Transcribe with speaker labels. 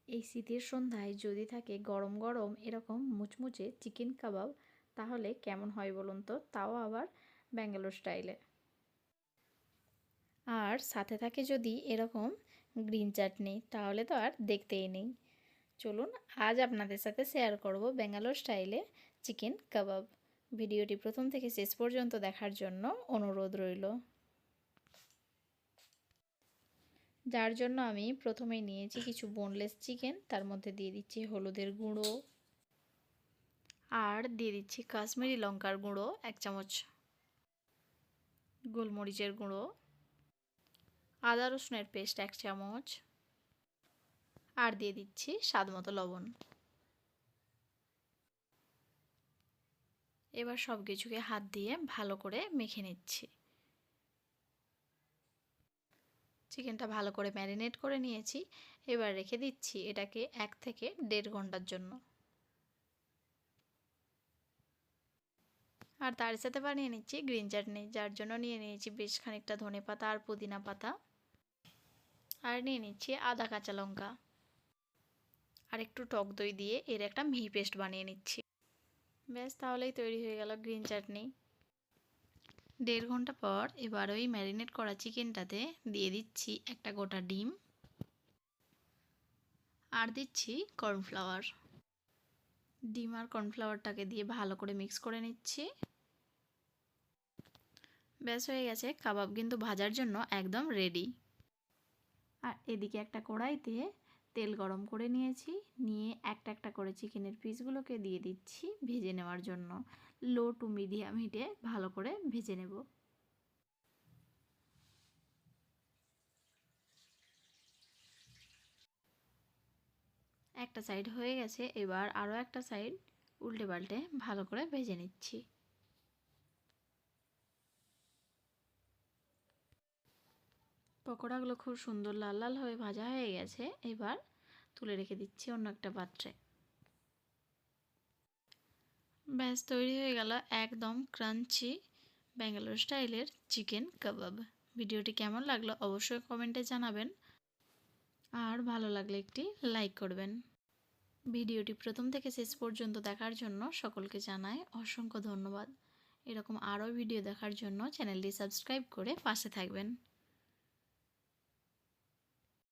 Speaker 1: এই শীতের সন্ধ্যায় যদি থাকে গরম গরম এরকম মুচমুচে চিকেন কাবাব, তাহলে কেমন হয় বলুন তো, তাও আবার ব্যাঙ্গালোর স্টাইলে। আর সাথে থাকে যদি এরকম গ্রিন চাটনি, তাহলে তো আর দেখতেই নেই। চলুন আজ আপনাদের সাথে শেয়ার করব ব্যাঙ্গালোর স্টাইলে চিকেন কাবাব। ভিডিওটি প্রথম থেকে শেষ পর্যন্ত দেখার জন্য অনুরোধ রইল। যার জন্য আমি প্রথমেই নিয়েছি কিছু বোনলেস চিকেন, তার মধ্যে দিয়ে দিচ্ছি হলুদের গুঁড়ো, আর দিয়ে দিচ্ছি কাশ্মীরি লঙ্কার গুঁড়ো 1 চামচ, গোলমরিচের গুঁড়ো, আদা রসুনের পেস্ট 1 চামচ, আর দিয়ে দিচ্ছি স্বাদ মতো লবণ। এবার সব কিছুকে হাত দিয়ে ভালো করে মেখে নিচ্ছি। চিকেনটা ভালো করে ম্যারিনেট করে নিয়েছি, এবার রেখে দিচ্ছি এটাকে 1 থেকে 1.5 ঘন্টার জন্য। আর তার সাথে বানিয়ে নিচ্ছি গ্রিন চাটনি, যার জন্য নিয়ে নিয়েছি বেশ খানিকটা ধনেপাতা আর পুদিনা পাতা, আর নিয়ে নিচ্ছি আদা কাঁচা লঙ্কা, আর একটু টক দই দিয়ে এর একটা মিহি পেস্ট বানিয়ে নিচ্ছি। ব্যাস, তাহলেই তৈরি হয়ে গেল গ্রিন চাটনি। 1.5 ঘন্টা পর এবার ওই ম্যারিনেট করা চিকেনটাতে দিয়ে দিচ্ছি একটা গোটা ডিম, আর দিচ্ছি কর্নফ্লাওয়ার। ডিম আর কর্নফ্লাওয়ারটাকে দিয়ে ভালো করে মিক্স করে নিচ্ছি। ব্যাস, হয়ে গেছে, কাবাব কিন্তু ভাজার জন্য একদম রেডি। আর এদিকে একটা কড়াইতে তেল গরম করে নিয়েছি, নিয়ে একটা একটা করে চিকেনের পিসগুলোকে দিয়ে দিচ্ছি ভেজে নেওয়ার জন্য। লো টু মিডিয়াম হিটে ভালো করে ভেজে নেব। একটা সাইড হয়ে গেছে, এবার আরও একটা সাইড উল্টে পাল্টে ভালো করে ভেজে নিচ্ছি। পকোড়াগুলো খুব সুন্দর লাল লাল হয়ে ভাজা হয়ে গেছে, এবার তুলে রেখে দিচ্ছি অন্য একটা পাত্রে। ব্যাস, তৈরি হয়ে গেল একদম ক্রাঞ্চি ব্যাঙ্গালোর স্টাইলের চিকেন কাবাব। ভিডিওটি কেমন লাগলো অবশ্যই কমেন্টে জানাবেন, আর ভালো লাগলে একটি লাইক করবেন। ভিডিওটি প্রথম থেকে শেষ পর্যন্ত দেখার জন্য সকলকে জানাই অসংখ্য ধন্যবাদ। এরকম আরও ভিডিও দেখার জন্য চ্যানেলটি সাবস্ক্রাইব করে পাশে থাকবেন।